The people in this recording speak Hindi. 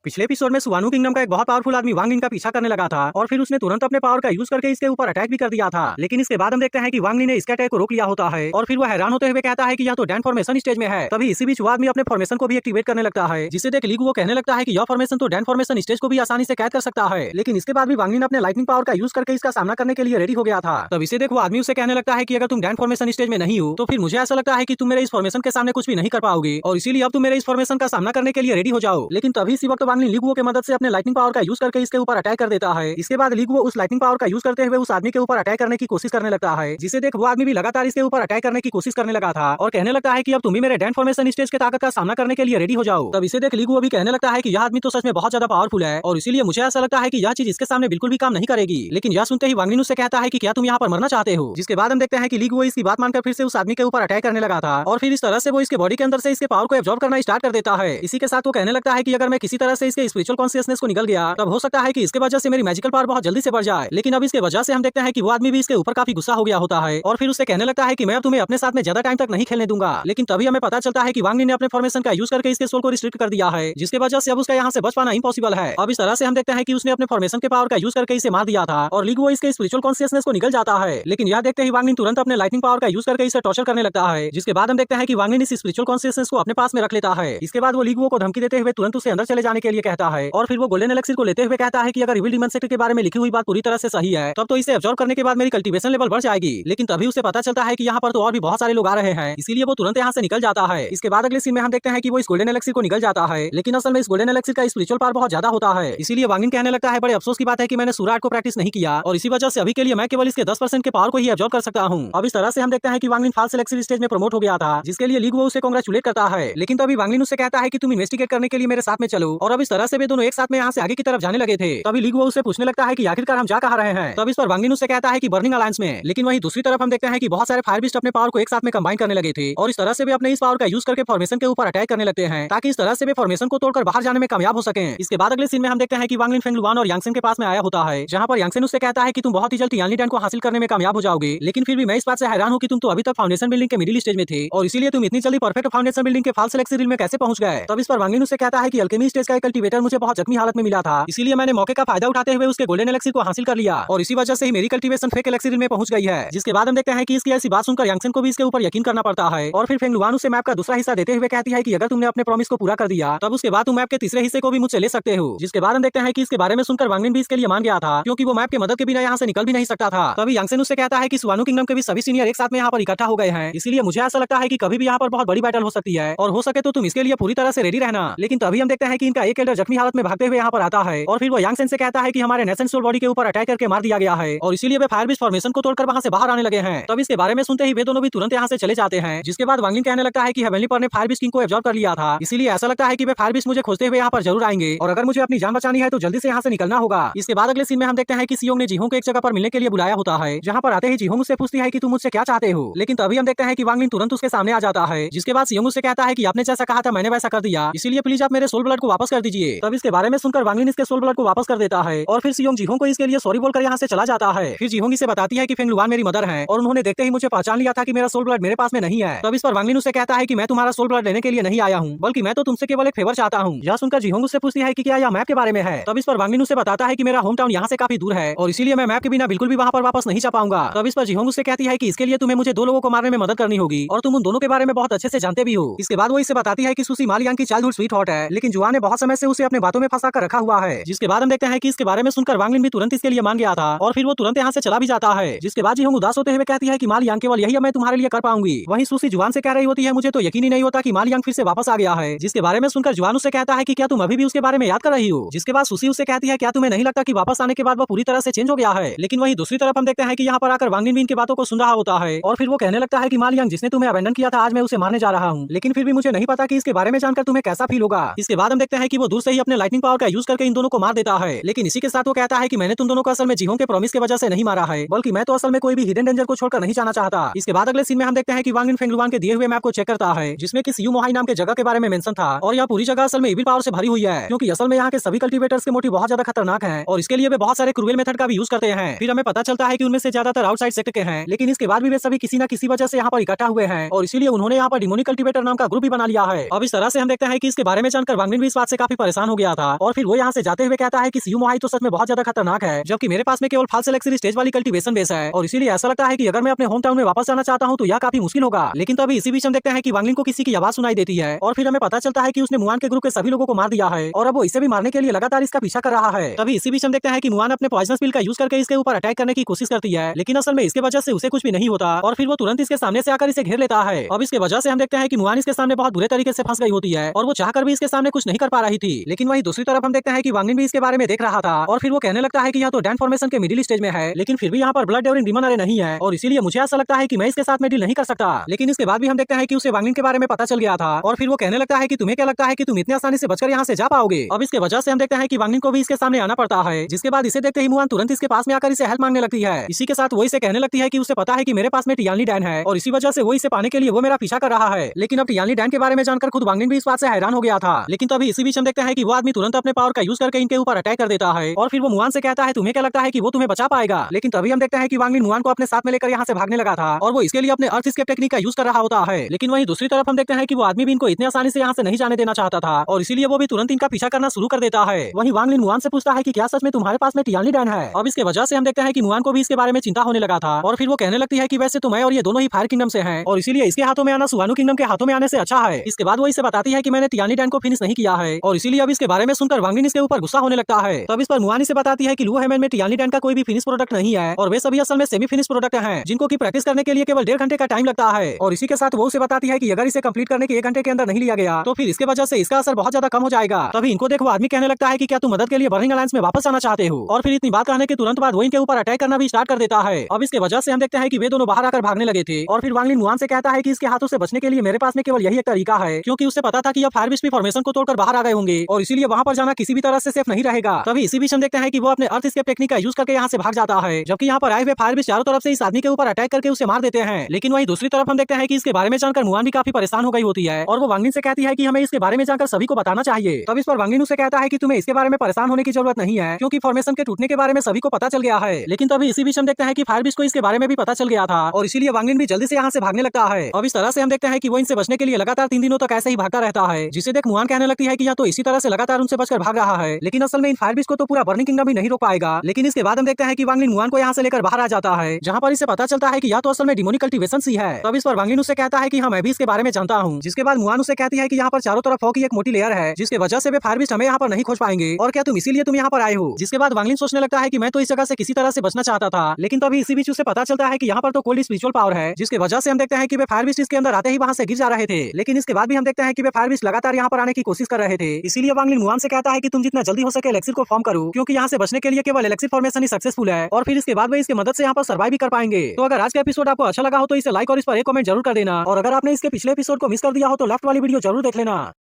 पिछले एपिसोड में सुवानु किंगडम का एक बहुत पावरफुल आदमी वांग लिन का पीछा करने लगा था और फिर उसने तुरंत अपने पावर का यूज करके इसके ऊपर अटैक भी कर दिया था। लेकिन इसके बाद हम देखते हैं कि वांग लिन ने इसके अटैक को रोक लिया होता है और फिर वो हैरान होते हुए कहता है कि यह तो डैन फॉर्मेशन स्टेज में है। तभी इसी बीच वो आदमी अपने फॉर्मेशन को भी एक्टिवेट करने लगता है, जिसे देख लीगू वो कहने लगता है कि यह फॉर्मेशन तो डैन फॉर्मेशन स्टेज को भी आसानी से कैद कर सकता है। लेकिन इसके बाद भी वांग लिन अपने लाइटनिंग पावर का यूज करके इसका सामना करने के लिए रेडी हो गया था। तब इसे देख वो आदमी उसे कहने लगता है कि अगर तुम डैन फॉर्मेशन स्टेज में नहीं हो तो फिर मुझे ऐसा लगता है कि तुम मेरे इस फॉर्मेशन के सामने कुछ भी नहीं कर पाओगे और इसीलिए अब तुम मेरे इस फॉर्मेशन का सामना करने के लिए रेडी हो जाओ। लेकिन तभी इसी वक्त वांग लिन लीगू की मदद से अपने लाइटनिंग पावर का यूज करके इसके ऊपर अटैक कर देता है। इसके बाद लीगू उस लाइटनिंग पावर का यूज करते हुए उस आदमी के ऊपर अटैक करने की कोशिश करने लगता है, जिसे देख वो आदमी भी लगातार इसके ऊपर अटैक करने की कोशिश करने लगा था और कहने लगता है कि अब तुम भी मेरे डैन फॉर्मेशन स्टेज के ताकत का सामना करने के लिए रेडी हो जाओ। तब इसे देख लीगू भी कहने लगता है कि यह आदमी तो सच में बहुत ज्यादा पावरफुल है और इसीलिए मुझे ऐसा लगता है कि यह चीज इसके सामने बिल्कुल भी काम नहीं करेगी। लेकिन यह सुनते ही वांग लिन उससे कहता है कि क्या तुम यहाँ पर मरना चाहते हो। जिसके बाद हम देखते हैं कि लीगू इसकी बात मानकर फिर से उस आदमी के ऊपर अटैक करने लगा था और फिर इस तरह से वो इसके बॉडी के अंदर से इसके पावर को एब्जॉर्ब करना स्टार्ट कर देता है। इसी के साथ वो कहने लगता है कि अगर मैं किसी तरह से इसके स्पिरिचुअल कॉन्शियसनेस को निकल गया तब हो सकता है कि इसके वजह से मेरी मैजिकल पावर बहुत जल्दी से बढ़ जाए। लेकिन अब इसके वजह से हम देखते हैं कि वो आदमी भी इसके ऊपर काफी गुस्सा हो गया होता है और फिर उससे कहने लगता है कि मैं अब तुम्हें अपने साथ में ज्यादा टाइम तक नहीं खेलने दूंगा। लेकिन तभी हमें पता चलता है कि वांग लिन ने अपने फॉर्मेशन का यूज करके इसके सोल को रिस्ट्रिक्ट कर दिया है, जिसकी वजह से अब उसका यहाँ से बच पाना इम्पॉसिबल है। अब इस तरह से हम देखते हैं कि उसने अपने फॉर्मेशन के पावर का यूज करके इसे मार दिया था और लीगू इसके स्पिरिचुअल कॉन्शियसनेस को निकल जाता है। लेकिन यह देखते ही वांग लिन तुरंत अपने लाइटनिंग पावर का यूज करके इसे टॉर्चर करने लगता है, जिसके बाद हम देखते हैं कि वांग लिन इस स्पिरिचुअल कॉन्शियसनेस को अपने पास में रख लेता है। इसके बाद वो लीगू को धमकी देते हुए तुरंत उसे अंदर चले जाने के लिए कहता है और फिर वो गोल्डन एलेक्सिर को लेते हुए कहता है कि अगर इविल डीमन सेक्टर के बारे में लिखी हुई बात पूरी तरह से सही है तब तो इसे एब्जॉर्ब करने के बाद मेरी कल्टीवेशन लेवल बढ़ जाएगी। लेकिन तभी उसे पता चलता है कि यहाँ पर तो और भी बहुत सारे लोग आ रहे हैं, इसीलिए वो तुरंत यहाँ से निकल जाता है। इसके बाद अगले सीन में हम देखते हैं कि वो इस गोल्डन एलेक्सिर को निकल जाता है, लेकिन असल में इस गोल्डन एलेक्सिर का स्पिरिचुअल पावर बहुत ज्यादा होता है। इसीलिए वांग लिन कहने लगता है बड़े अफसोस की बात है कि मैंने सूर्य आर्ट को प्रैक्टिस नहीं किया और इसी वजह से अभी के लिए मैं केवल इसके 10% के पावर को ही एब्जॉर्ब कर सकता हूँ। अब इस तरह से हम देखते हैं कि वांग लिन फॉल्स एलेक्सिर स्टेज में प्रमोट हो गया था, जिसके लिए लीगू उसे कांग्रेचुलेट करता है। लेकिन तभी वांग लिन उससे कहता है कि तुम इन्वेस्टिगेट करने के लिए मेरे साथ में चलो और अब इस तरह से वे दोनों एक साथ में यहाँ से आगे की तरफ जाने लगे थे। तभी लीगू उससे पूछने लगता है कि आखिरकार हम जा कहाँ रहे हैं। तब इस पर वांग लिन उससे कहता है कि बर्निंग अलायंस में। लेकिन वहीं दूसरी तरफ हम देखते हैं कि बहुत सारे फायर बीस्ट अपने पावर को एक साथ में कंबाइन करने लगे थे और इस तरह से वे अपने इस पावर का यूज करके फॉर्मेशन के ऊपर अटैक करने लगते हैं ताकि इस तरह से वे फॉर्मेशन को तोड़कर बाहर जाने में कामयाब हो सकें। इसके बाद अगले सीन में हम देखते हैं कि वांग लिन फेंगलुआन और यांगसेन के पास में आया होता है, जहां पर यांगसेन उससे कहता है कि तुम बहुत ही जल्द तियानली डैन को हासिल करने में कामयाब हो जाओगे। लेकिन फिर भी मैं इस बात से हैरान हूं कि तुम तो अभी तक फाउंडेशन बिल्डिंग के मिडिल स्टेज में थे और इसीलिए तुम इतनी जल्दी परफेक्ट फाउंडेशन बिल्डिंग के फॉल्स एलेक्सिर में कैसे पहुंच गए। तब इस पर वांग लिन उससे कहता है कि अल्केमी स्टेज का एक कल्टीवेटर मुझे बहुत जख्मी हालत में मिला था, इसीलिए मैंने मौके का फायदा उठाते हुए उसके गोल्डन एलेक्सिर को हासिल कर लिया और इसी वजह से ही मेरी कल्टीवेशन फेक एलेक्सिर में पहुंच गई है। जिसके बाद हम देखते हैं कि इसकी ऐसी बात सुनकर यांगसेन को भी इसके ऊपर यकीन करना पड़ता है और फिर फेंगलुआन उसे मैप का दूसरा हिस्सा देते हुए कहती है कि अगर तुमने अपने प्रॉमिस को पूरा कर दिया तब उसके बाद तुम मैप के तीसरे हिस्से को भी मुझसे ले सकते हो। जिसके बाद हम देखते हैं कि इसके बारे में सुनकर वांग लिन भी इसके लिए मान गया था, क्योंकि वो मैप की मदद के बिना यहाँ से निकल भी नहीं सकता था। तभी यांगसेन उससे कहता है कि सुवानु किंगडम के भी सभी सीनियर एक साथ में यहाँ पर इकट्ठा हो गए हैं, इसीलिए मुझे ऐसा लगता है कि कभी भी यहाँ पर बहुत बड़ी बैटल हो सकती है और हो सके तो तुम इसके लिए पूरी तरह से रेडी रहना। लेकिन तभी हम देखते हैं कि इनका एक एल्डर जख्मी हालत में भागते हुए यहाँ पर आता है और फिर वो यांगसेन से कहता है कि हमारे नेशन सोल बॉडी के ऊपर अटैक करके मार दिया गया है और इसीलिए वे फायर बीस्ट फॉर्मेशन को तोड़कर वहाँ से बाहर आने लगे हैं। तब इसके बारे में सुनते ही वे दोनों भी तुरंत यहाँ से चले जाते हैं। जिसके बाद वांग लिन कहने लगता है कि हेवनली पर ने फायर बीस्ट किंग को एब्जॉर्ब कर लिया था, इसीलिए ऐसा लगता है कि वे फायर बीस्ट मुझे खोजते हुए यहाँ पर जरूर आएंगे और अगर मुझे अपनी जान बचानी है तो जल्दी से यहाँ से निकलना होगा। इसके बाद अगले सीन में हम देखते हैं कि सियोंग ने जीहोंग को एक जगह पर मिलने के लिए बुलाया होता है, जहाँ पर आते ही जीहोंग उससे पूछती है कि तुम मुझसे क्या चाहते हो। लेकिन तभी हम देखते हैं कि वांग लिन तुरंत उसके सामने आ जाता है, जिसके बाद सियोंग उससे कहता है कि आपने जैसा कहा था मैंने वैसा कर दिया, इसीलिए प्लीज आप मेरे सोल ब्लड को वापस कर दीजिए। तब इसके बारे में सुनकर वांग लिन इसके सोल ब्लड को वापस कर देता है और फिर सियोंग जीहोंग को इसके लिए सॉरी बोलकर यहाँ से चला जाता है। फिर जीहोंग इसे बताती है कि फेंगलुआन मेरी मदर है और उन्होंने देखते ही मुझे पहचान लिया था कि मेरा सोल ब्लड मेरे पास में नहीं है। तब इस पर वांग लिन उससे कहता है कि मैं तुम्हारा सोल ब्लड लेने के लिए नहीं आया हूँ, बल्कि मैं तो तुमसे केवल एक फेवर चाहता हूँ। यह सुनकर जीहोंग उससे पूछती है कि क्या यह मैप के बारे में है। तब इस पर वांग लिन उससे बताता है कि मेरा होम टाउन यहाँ से काफी दूर है और इसीलिए मैं मैप के बिना बिल्कुल भी वहाँ पर वापस नहीं जा पाऊंगा। तब इस पर जीहोंग उससे कहती है कि इसके लिए तुम्हें मुझे दो लोगों को मारने में मदद करनी होगी और तुम उन दोनों के बारे में बहुत अच्छे से जानते भी हो। इसके बाद वो इससे बताती है कि सुसी मालियांग की चाइल्डहुड स्वीट हॉट है, लेकिन जुआन ने बहुत समय से उसे अपने बातों में फंसा कर रखा हुआ है। जिसके बाद हम देखते हैं कि इसके बारे में सुनकर वांग लिन भी तुरंत इसके लिए मान गया था और फिर वो तुरंत यहाँ से चला भी जाता है। जिसके बाद जीहोंग उदास होते हुए कहती है कि मालियांग केवल यही मैं तुम्हारे लिए कर पाऊंगी। वहीं सुसी जुआन से कह रही होती है मुझे तो यकीन ही नहीं होता कि मालियांग फिर से वापस आ गया है। जिसके बारे में सुनकर जुआन उससे कहता है कि क्या तुम अभी भी उसके बारे में याद कर रही हो। जिसके बाद सुसी उससे कहती है क्या तुम्हें नहीं लगता कि वापस आने के बाद वो पूरी तरह से चेंज हो गया है। लेकिन वहीं दूसरी तरफ हम देखते हैं कि यहाँ पर आकर वांग लिन भी इनकी बातों को सुन रहा होता है और फिर वो कहने लगता है कि मालियांग जिसने तुम्हें अबेंडन किया था आज मैं उसे मारने जा रहा हूँ, लेकिन फिर भी मुझे नहीं पता कि इसके बारे में जानकर तुम्हें कैसा फील होगा। इसके बाद हम देखते हैं कि वो दूर से ही अपने लाइटनिंग पावर का यूज करके इन दोनों को मार देता है। लेकिन इसी के साथ वो कहता है कि मैंने तुम दोनों को असल में जीहोंग के प्रॉमिस की वजह से नहीं मारा है, बल्कि मैं तो असल में कोई भी हिडन डेंजर को छोड़कर नहीं जाना चाहता। इसके बाद अगले सीन में हम देखते हैं कि वांग लिन फेंगलुआन के दिए हुए मैप को चेक करता है, जिसमें कि सियू मोहाई नाम के जगह के बारे में मेंशन था और यह पूरी जगह असल में इविल पावर से भरी हुई है, क्योंकि असल में यहाँ के सभी कल्टीवेटर्स के मोटिव बहुत ज्यादा खतरनाक हैं और इसके लिए वे बहुत सारे क्रूएल मेथड का भी यूज करते हैं। फिर हमें पता चलता है कि उनमें से ज्यादातर आउटसाइड सेक्टर के हैं, लेकिन इसके बाद भी वे सभी किसी न किसी वजह से यहाँ पर इकट्ठा हुए हैं और इसीलिए उन्होंने यहाँ पर डिमोनिक कल्टीवेटर नाम का ग्रुप भी बना लिया है। अब इस तरह से हम देखते हैं कि इसके बारे में जानकर वांग लिन भी इस बात से काफी परेशान हो गया था और फिर वो यहाँ से जाते हुए कहता है कि सीयू मोहाई तो सच में बहुत ज्यादा खतरनाक है, जबकि मेरे पास में केवल फाल सेलेक्ट स्टेज वाली कल्टीवेशन बेस है और इसीलिए ऐसा लगता है कि अगर मैं अपने होम टाउन में वापस जाना चाहता हूँ तो यह काफी मुश्किल होगा। लेकिन तो अभी इसी बीच हम देखते हैं कि वांगलिन को किसी की आवाज सुनाई देती है और फिर हमें पता चलता है कि उसने मुआन के ग्रुप के सभी लोगों को मार दिया है और अब वो इसे भी मारने के लिए लगातार इसका पीछा कर रहा है। तभी इसी बीच हम देखते हैं कि मुआन अपने पॉइजनस पिल का यूज करके इसके ऊपर अटैक करने की कोशिश करती है, लेकिन असल में इसके वजह से उसे कुछ भी नहीं होता और फिर वो तुरंत इसके सामने से आकर इसे घेर लेता है। अब इसके वजह से हम देखते हैं कि मुआन इसके सामने बहुत बुरे तरीके से फंस गई होती है और वो चाहकर भी इसके सामने कुछ नहीं कर पा रही थी। लेकिन वहीं दूसरी तरफ हम देखते हैं कि वांगलिन भी इसके बारे में देख रहा था और फिर वो कहने लगता है कि यह तो डैन फॉर्मेशन के मिडिल स्टेज में है, लेकिन फिर भी यहाँ पर ब्लड डेवरिंग डीमन अरे नहीं है और इसीलिए मुझे ऐसा लगता है कि मैं इसके साथ में डील नहीं कर सकता। लेकिन इसके बाद भी हम देखते हैं कि उसे वांगलिन के बारे में पता चल गया था और फिर वो कहने लगता है कि तुम्हें क्या लगता है कि तुम इतनी आसानी से बचकर यहाँ से जा पाओगे। अब इसके वजह से हम देखते हैं कि वांगलिन को भी इसके सामने आना पड़ता है, जिसके बाद इसे देखते ही मुआन तुरंत इसके पास में आकर इसे हेल्प मांगने लगती है। इसी के साथ वो इसे कहने लगती है कि उसे पता है कि मेरे पास में टियानी डैन है और इसी वजह से वो इसे पाने के लिए वो मेरा पीछा कर रहा है। लेकिन अब टियानी डैन के बारे में जानकर खुद वांगलिन भी इस बात से हैरान हो गया था। लेकिन तभी इसी बीच हम देखते हैं कि वो आदमी तुरंत अपने पावर का यूज करके इनके ऊपर अटैक कर देता है और फिर वो मुआन से कहता है तुम्हें क्या लगता है कि वो तुम्हें बचा पाएगा। लेकिन तभी हम देखते हैं कि वांगलिन मुआन को अपने साथ में लेकर यहाँ से भागने लगा था और वो इसके लिए अपने अर्थ एस्केप टेक्निक का यूज कर रहा होता है। लेकिन वहीं दूसरी तरफ हम देखते हैं कि वो आदमी भी इनको इतनी आसानी से यहाँ से नहीं जाने देना चाहता था और इसीलिए वो भी तुरंत इनका पीछा करना शुरू कर देता है। वहीं वांगलिन मुआन से पूछता है कि क्या सच में तुम्हारे पास में टियानी डैन है। अब इसके वजह से हम देखते हैं कि मुआन को भी इसके बारे में चिंता होने लगा था और फिर वो कहने लगती है कि वैसे तो मैं और ये दोनों ही फायर किंगडम से हैं और इसीलिए इसके हाथों में आना सुवानु किंगडम के हाथों में आने से अच्छा है। इसके बाद वो इसे बताती है कि मैंने टियानी डैन को फिनिश नहीं किया है और इसीलिए अब इसके बारे में सुनकर वांगलिन इसके ऊपर गुस्सा होने लगता है। तब इस पर मुआन इसे बताती है कि लू हेमन में टियानी डैन का कोई भी फिनिश प्रोडक्ट नहीं है और वे सभी असल में सेमी फिनिश प्रोडक्ट हैं जिनको की प्रैक्टिस करने के लिए केवल 1.5 घंटे का टाइम लगता है। और इसी के साथ वो उसे बताती है कि अगर इसे कंप्लीट करने के 1 घंटे के अंदर नहीं लिया गया तो फिर इसके वजह से इसका असर बहुत ज्यादा कम हो जाएगा। तभी इनको देख वो आदमी कहने लगता है कि क्या तुम मदद के लिए बर्निंग अलायंस में वापस आना चाहते हो और फिर इतनी बात कहने के तुरंत बाद वो इनके ऊपर अटैक करना भी स्टार्ट कर देता है। अब इसके वजह से हम देखते हैं कि वे दोनों बाहर आकर भागने लगे थे और फिर वांगलिन मुआन से कहता है कि इसके हाथों से बचने के लिए मेरे पास में केवल यही एक तरीका है, क्योंकि उसे पता था कि यह फायर बिस्ट फॉर्मेशन को तोड़कर बाहर आ गए होंगे और इसीलिए वहां पर जाना किसी भी तरह से सेफ नहीं रहेगा। तभी इसी बीच हम देखते हैं कि वो अपने अर्थ एस्केप टेक्निक का यूज करके यहाँ से भाग जाता है, जबकि यहाँ पर आए हुए फायर बिस्ट चारों तरफ से इस आदमी के ऊपर अटैक करके उसे मार देते हैं। लेकिन वहीं दूसरी तरफ हम देखते हैं कि इसके बारे में जानकर मुआन भी काफी परेशान हो गई होती है और वो वांगलिन से कहती है कि हमें इसके बारे में जानकर सभी को बताना चाहिए। तब इस पर वांगलिन उसे कहता है कि तुम्हें इसके बारे में परेशान होने की जरूरत नहीं है, क्योंकि फॉर्मेशन के टूटने के बारे में सभी को पता चल गया है। लेकिन तभी इसी बीच हम देखते हैं कि फायर बिस्ट को इसके बारे में भी पता चल गया था और इसीलिए वांगलिन भी जल्दी से यहाँ से भागने लगता है। अब इस तरह से हम देखते हैं कि वो इनसे बचने के लिए लगातार 3 दिनों तक ऐसे ही भागता रहता है, जिसे देख मुआन कहने लगती है कि यह तो इसी तरह से लगातार उनसे बचकर भाग रहा है, लेकिन असल में इन फायर बिस्ट को तो पूरा बर्निंग किंगडम भी नहीं रोक पाएगा। लेकिन इसके बाद हम देखते हैं कि वांगलिन मुआन को यहाँ से लेकर बाहर आ जाता है, जहाँ पर इसे पता चलता है कि यह तो असल में डिमोनिक कल्टीवेशन ही है। तब इस पर वांगलिन उससे कहता है कि हाँ मैं भी इसके बारे में जानता हूँ, जिसके बाद मुआन उसे कहती है कि यहाँ पर चारों तरफ फॉग की एक मोटी लेयर है जिसके वजह से वे फायर बिस्ट हमें यहाँ पर नहीं खोज पाएंगे और क्या तुम इसीलिए तुम यहाँ पर आए हो। जिसके बाद वांगलिन सोचने लगता है कि मैं तो इस जगह से किसी तरह से बचना चाहता था, लेकिन तभी इसी बीच उसे पता चलता है कि यहाँ पर तो कोल्ड स्पिरिचुअल पावर है, जिसके वजह से हम देखते हैं कि वे फायर बिस्ट इसके अंदर आते ही वहाँ से गिर जा रहे थे। लेकिन इसके बाद भी हम देखते हैं कि वे फायर बिस्ट लगातार यहाँ पर आने की कोशिश कर रहे थे। इसीलिए वांगलिन मुआन से कहता है कि तुम जितना जल्दी हो सके एलेक्सिर को फॉर्म करो, क्योंकि यहाँ से बचने के लिए केवल एलेक्सिर फॉर्मेशन ही सक्सेसफुल है और फिर इसके बाद वे इसकी मदद से यहाँ पर सर्वाइव भी कर पाएंगे। तो अगर आज का एपिसोड आपको अच्छा लगा हो तो इसे लाइक और इस पर एक कमेंट जरूर कर देना और अगर आपने इसके पिछले एपिसोड को मिस कर दिया हो तो लेफ्ट वाली वीडियो जरूर देख लेना।